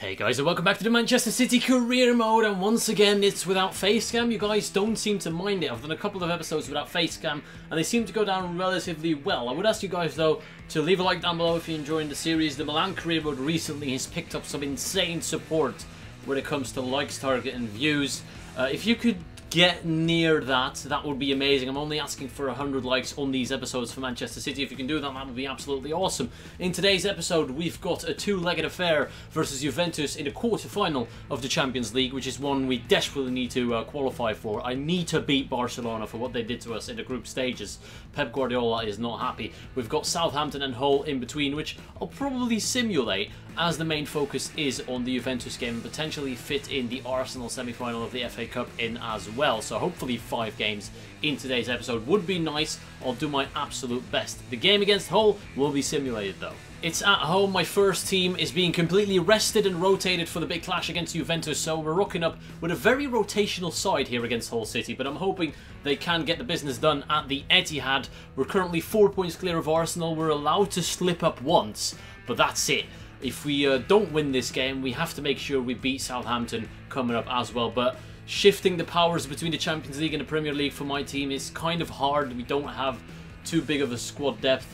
Hey guys, and welcome back to the Manchester City career mode, and once again it's without facecam. You guys don't seem to mind it. I've done a couple of episodes without facecam and they seem to go down relatively well. I would ask you guys though to leave a like down below if you're enjoying the series. The Milan career mode recently has picked up some insane support when it comes to likes, target and views. If you could get near that would be amazing. I'm only asking for 100 likes on these episodes for Manchester City. If you can do that, that would be absolutely awesome. In today's episode, we've got a two-legged affair versus Juventus in the quarter-final of the Champions League, which is one we desperately need to qualify for. I need to beat Barcelona for what they did to us in the group stages. Pep Guardiola is not happy. We've got Southampton and Hull in between, which I'll probably simulate, as the main focus is on the Juventus game and potentially fit in the Arsenal semi-final of the FA Cup in as well. So hopefully 5 games in today's episode would be nice. I'll do my absolute best. The game against Hull will be simulated though. It's at home. My first team is being completely rested and rotated for the big clash against Juventus, so we're rocking up with a very rotational side here against Hull City, but I'm hoping they can get the business done at the Etihad. We're currently 4 points clear of Arsenal. We're allowed to slip up once, but that's it. If we don't win this game, we have to make sure we beat Southampton coming up as well. But shifting the powers between the Champions League and the Premier League for my team is kind of hard. We don't have too big of a squad depth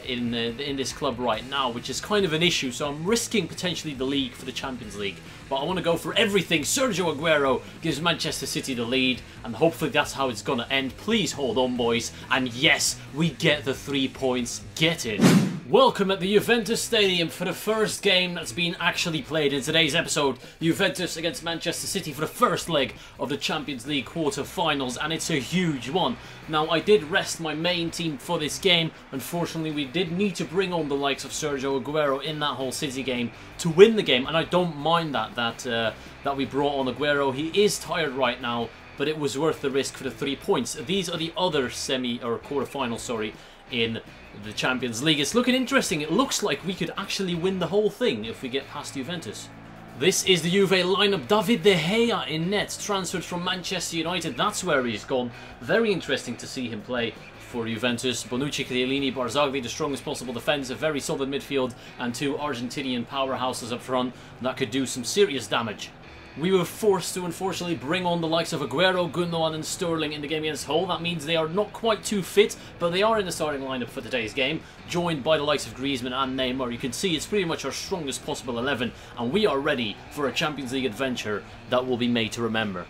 in this club right now, which is kind of an issue. So I'm risking potentially the league for the Champions League. But I want to go for everything. Sergio Aguero gives Manchester City the lead, and hopefully that's how it's going to end. Please hold on, boys. And yes, we get the 3 points. Get it. Welcome at the Juventus Stadium for the first game that's been actually played in today's episode. Juventus against Manchester City for the first leg of the Champions League quarter-finals, and it's a huge one. Now, I did rest my main team for this game. Unfortunately, we did need to bring on the likes of Sergio Aguero in that Hull City game to win the game, and I don't mind that we brought on Aguero. He is tired right now, but it was worth the risk for the 3 points. These are the other quarter-finals, sorry, in the Champions League. It's looking interesting. It looks like we could actually win the whole thing if we get past Juventus. This is the Juve lineup. David De Gea in net, transferred from Manchester United. That's where he's gone. Very interesting to see him play for Juventus. Bonucci, Chiellini, Barzagli, the strongest possible defence, a very solid midfield, and 2 Argentinian powerhouses up front that could do some serious damage. We were forced to unfortunately bring on the likes of Aguero, Gundogan and Sterling in the game against Hull. That means they are not quite too fit, but they are in the starting lineup for today's game, joined by the likes of Griezmann and Neymar. You can see it's pretty much our strongest possible 11, and we are ready for a Champions League adventure that will be made to remember.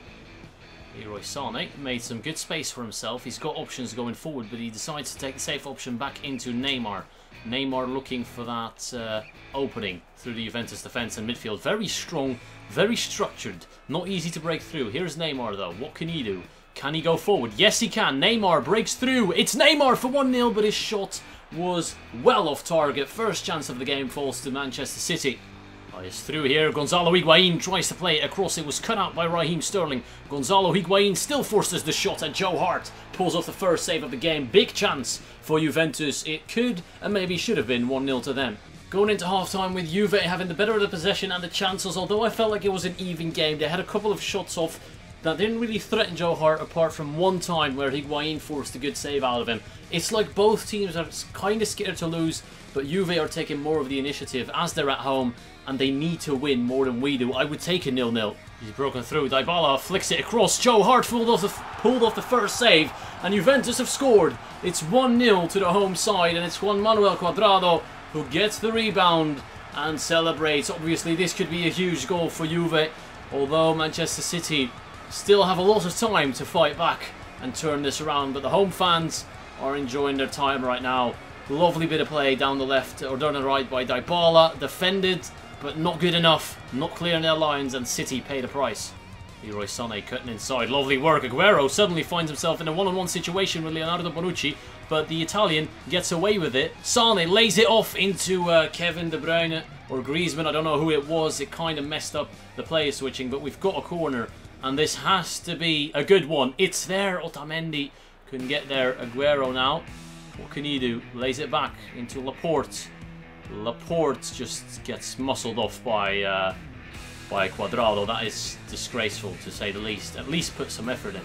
Leroy Sané made some good space for himself. He's got options going forward, but he decides to take the safe option back into Neymar. Neymar looking for that opening through the Juventus defence and midfield. Very strong, very structured, not easy to break through. Here's Neymar though. What can he do? Can he go forward? Yes, he can. Neymar breaks through. It's Neymar for 1-0, but his shot was well off target. First chance of the game falls to Manchester City. It's through here. Gonzalo Higuain tries to play it across. It was cut out by Raheem Sterling. Gonzalo Higuain still forces the shot, and Joe Hart pulls off the first save of the game. Big chance for Juventus. It could and maybe should have been 1-0 to them. Going into half-time with Juve having the better of the possession and the chances, although I felt like it was an even game. They had a couple of shots off that didn't really threaten Joe Hart, apart from one time where Higuain forced a good save out of him. It's like both teams are kind of scared to lose, but Juve are taking more of the initiative as they're at home, and they need to win more than we do. I would take a 0-0. He's broken through. Dybala flicks it across. Joe Hart pulled off the first save, and Juventus have scored. It's 1-0 to the home side, and it's Juan Manuel Cuadrado who gets the rebound and celebrates. Obviously, this could be a huge goal for Juve, although Manchester City still have a lot of time to fight back and turn this around, but the home fans are enjoying their time right now. Lovely bit of play down the left or down the right by Dybala, defended but not good enough, not clearing their lines, and City pay the price. Leroy Sané cutting inside, lovely work. Aguero suddenly finds himself in a one-on-one situation with Leonardo Bonucci, but the Italian gets away with it. Sané lays it off into Kevin De Bruyne or Griezmann, I don't know who it was. It kind of messed up the player switching, but we've got a corner, and this has to be a good one. It's there. Otamendi couldn't get there. Aguero now. What can he do? Lays it back into Laporte. Laporte just gets muscled off by Cuadrado. That is disgraceful, to say the least. At least put some effort in.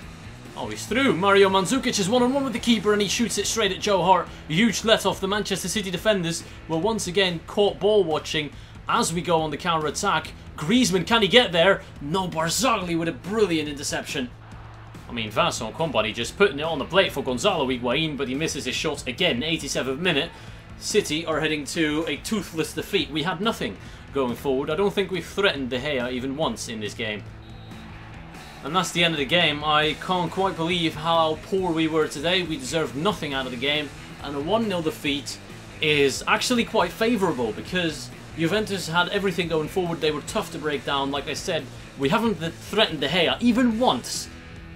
Oh, he's through. Mario Mandzukic is one-on-one with the keeper, and he shoots it straight at Joe Hart. A huge let off. The Manchester City defenders were once again caught ball watching, as we go on the counter-attack. Griezmann, can he get there? No, Barzagli with a brilliant interception. I mean, Vincent Kompany just putting it on the plate for Gonzalo Higuain, but he misses his shot again. 87th minute. City are heading to a toothless defeat. We had nothing going forward. I don't think we've threatened De Gea even once in this game. And that's the end of the game. I can't quite believe how poor we were today. We deserved nothing out of the game. And a 1-0 defeat is actually quite favourable because Juventus had everything going forward. They were tough to break down. Like I said, we haven't threatened De Gea even once.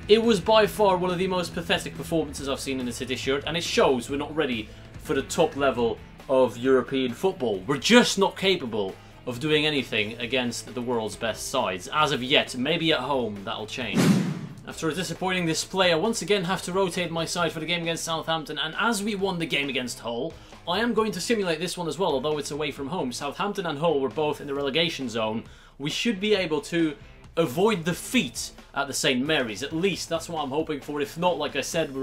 It was by far one of the most pathetic performances I've seen in a City shirt, and it shows we're not ready for the top level of European football. We're just not capable of doing anything against the world's best sides. As of yet, maybe at home that'll change. After a disappointing display, I once again have to rotate my side for the game against Southampton, and as we won the game against Hull, I am going to simulate this one as well, although it's away from home. Southampton and Hull were both in the relegation zone. We should be able to avoid defeat at the St. Mary's. At least that's what I'm hoping for. If not, like I said,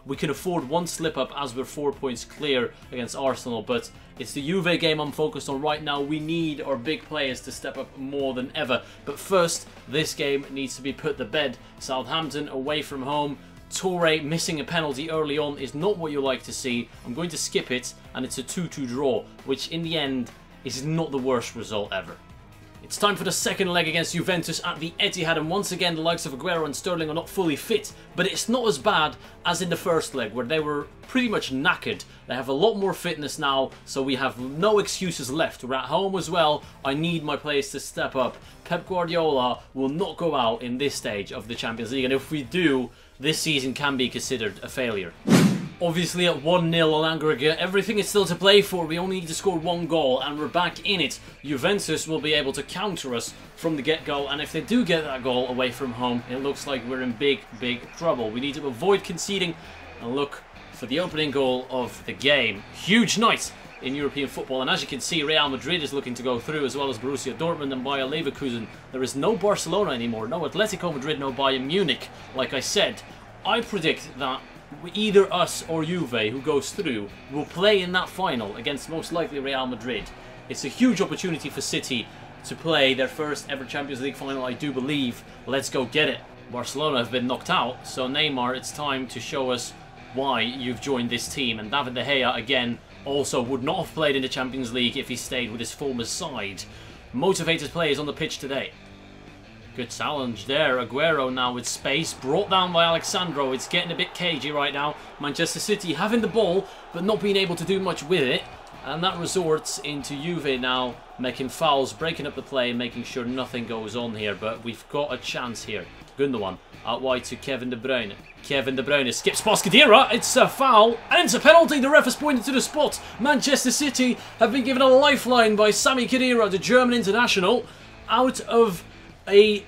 we can afford one slip-up as we're 4 points clear against Arsenal. But it's the Juve game I'm focused on right now. We need our big players to step up more than ever. But first, this game needs to be put to bed. Southampton away from home. Toure missing a penalty early on is not what you like to see. I'm going to skip it, and it's a 2-2 draw, which in the end is not the worst result ever. It's time for the second leg against Juventus at the Etihad, and once again the likes of Aguero and Sterling are not fully fit, but it's not as bad as in the first leg where they were pretty much knackered. They have a lot more fitness now, so we have no excuses left. We're at home as well. I need my players to step up. Pep Guardiola will not go out in this stage of the Champions League, and if we do, this season can be considered a failure. Obviously at 1-0 on aggregate, everything is still to play for. We only need to score one goal and we're back in it. Juventus will be able to counter us from the get-go, and if they do get that goal away from home, it looks like we're in big trouble. We need to avoid conceding and look for the opening goal of the game. Huge night in European football, and as you can see, Real Madrid is looking to go through, as well as Borussia Dortmund and Bayer Leverkusen. There is no Barcelona anymore, no Atletico Madrid, no Bayern Munich. Like I said, I predict that either us or Juve, who goes through, will play in that final against most likely Real Madrid. It's a huge opportunity for City to play their first ever Champions League final, I do believe. Let's go get it. Barcelona have been knocked out, so Neymar, it's time to show us why you've joined this team. And David De Gea, again, also would not have played in the Champions League if he stayed with his former side. Motivated players on the pitch today. Good challenge there. Aguero now with space, brought down by Alexandro. It's getting a bit cagey right now. Manchester City having the ball, but not being able to do much with it. And that resorts into Juve now making fouls, breaking up the play, making sure nothing goes on here. But we've got a chance here. Gundogan out wide to Kevin De Bruyne. Kevin De Bruyne skips past Khedira. It's a foul and it's a penalty. The ref has pointed to the spot. Manchester City have been given a lifeline by Sami Khedira, the German international, out of a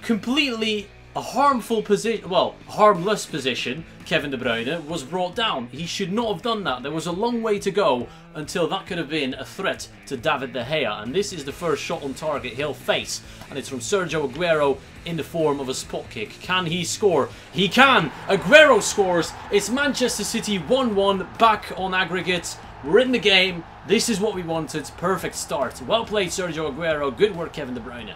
completely harmful position, well, harmless position. Kevin De Bruyne was brought down. He should not have done that. There was a long way to go until that could have been a threat to David De Gea, and this is the first shot on target he'll face, and it's from Sergio Aguero in the form of a spot kick. Can he score? He can! Aguero scores. It's Manchester City 1-1, back on aggregate. We're in the game. This is what we wanted. Perfect start. Well played, Sergio Aguero. Good work, Kevin De Bruyne.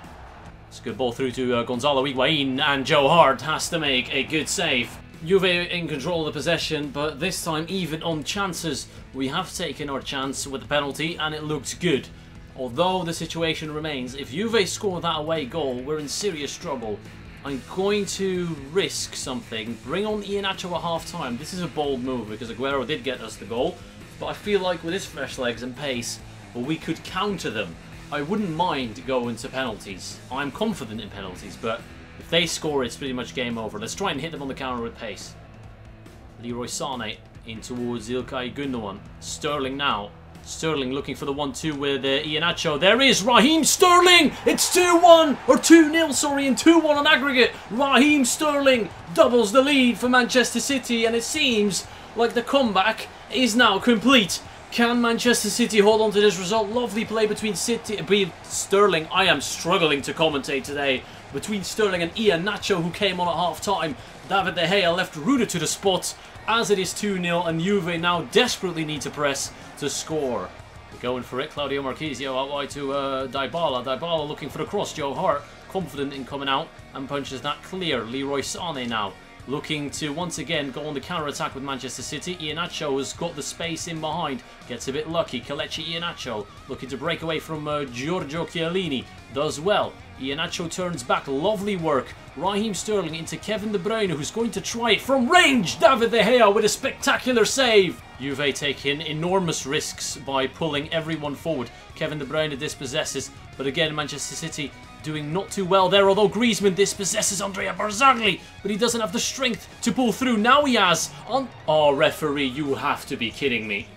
It's a good ball through to Gonzalo Higuain, and Joe Hart has to make a good save. Juve in control of the possession, but this time even on chances, we have taken our chance with the penalty and it looks good. Although the situation remains, if Juve score that away goal, we're in serious trouble. I'm going to risk something, bring on Iheanacho at half-time. This is a bold move because Aguero did get us the goal, but I feel like with his fresh legs and pace, well, we could counter them. I wouldn't mind going to penalties. I'm confident in penalties, but if they score, it's pretty much game over. Let's try and hit them on the counter with pace. Leroy Sané in towards Ilkay Gundogan. Sterling now. Sterling looking for the 1-2 with Iheanacho. There is Raheem Sterling! It's 2-1, or 2-0, sorry, and 2-1 on aggregate. Raheem Sterling doubles the lead for Manchester City, and it seems like the comeback is now complete. Can Manchester City hold on to this result? Lovely play between Sterling. I am struggling to commentate today. Between Sterling and Iheanacho, who came on at half-time. David De Gea left rooted to the spot as it is 2-0, and Juve now desperately need to press to score. Going for it. Claudio Marchisio out wide to Dybala. Dybala looking for the cross. Joe Hart confident in coming out and punches that clear. Leroy Sané now looking to once again go on the counter-attack with Manchester City. Iheanacho has got the space in behind. Gets a bit lucky. Kelechi Iheanacho looking to break away from Giorgio Chiellini. Does well. Iheanacho turns back. Lovely work. Raheem Sterling into Kevin De Bruyne, who's going to try it from range. David De Gea with a spectacular save. Juve taking enormous risks by pulling everyone forward. Kevin De Bruyne dispossesses, but again Manchester City doing not too well there, although Griezmann dispossesses Andrea Barzagli, but he doesn't have the strength to pull through. Now he has on... Oh, referee, you have to be kidding me.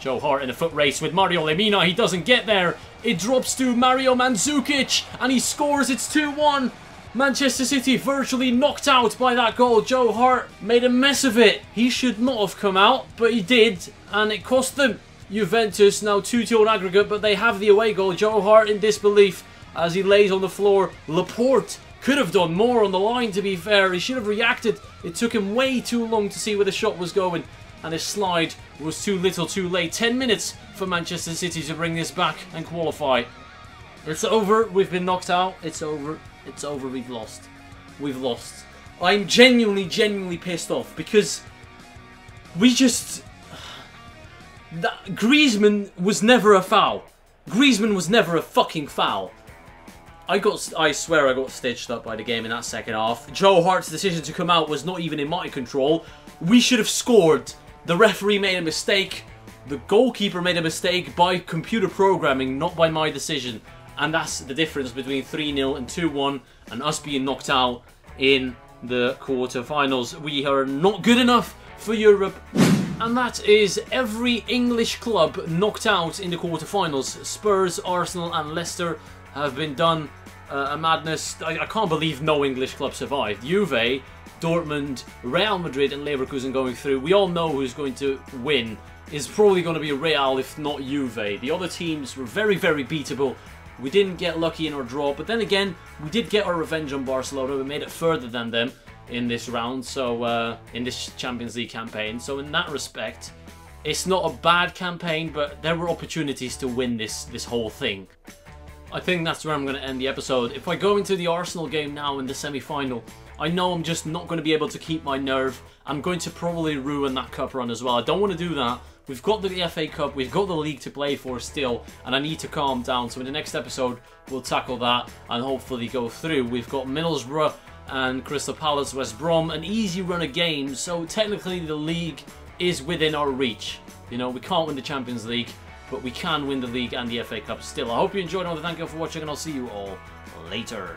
Joe Hart in a foot race with Mario Lemina. He doesn't get there. It drops to Mario Mandzukic, and he scores. It's 2-1. Manchester City virtually knocked out by that goal. Joe Hart made a mess of it. He should not have come out, but he did, and it cost them. Juventus now 2-2 on aggregate, but they have the away goal. Joe Hart in disbelief as he lays on the floor. Laporte could have done more on the line, to be fair. He should have reacted. It took him way too long to see where the shot was going, and his slide was too little too late. 10 minutes for Manchester City to bring this back and qualify. It's over. We've been knocked out. It's over. It's over. We've lost. We've lost. I'm genuinely pissed off because we just... Griezmann was never a foul. Griezmann was never a fucking foul. I swear I got stitched up by the game in that second half. Joe Hart's decision to come out was not even in my control. We should have scored. The referee made a mistake. The goalkeeper made a mistake by computer programming, not by my decision. And that's the difference between 3-0 and 2-1 and us being knocked out in the quarter-finals. We are not good enough for Europe. And that is every English club knocked out in the quarter-finals. Spurs, Arsenal and Leicester have been done. A madness. I can't believe no English club survived. Juve, Dortmund, Real Madrid and Leverkusen going through. We all know who's going to win. It's probably going to be Real if not Juve. The other teams were very beatable. We didn't get lucky in our draw, but then again, we did get our revenge on Barcelona. We made it further than them in this round, so in this Champions League campaign. So in that respect, it's not a bad campaign, but there were opportunities to win this whole thing. I think that's where I'm going to end the episode. If I go into the Arsenal game now in the semi-final, I know I'm just not going to be able to keep my nerve. I'm going to probably ruin that cup run as well. I don't want to do that. We've got the FA Cup, we've got the league to play for still, and I need to calm down. So in the next episode, we'll tackle that and hopefully go through. We've got Middlesbrough and Crystal Palace, West Brom, an easy run of games. So technically the league is within our reach. You know, we can't win the Champions League, but we can win the league and the FA Cup still. I hope you enjoyed. I want to thank you all for watching, and I'll see you all later.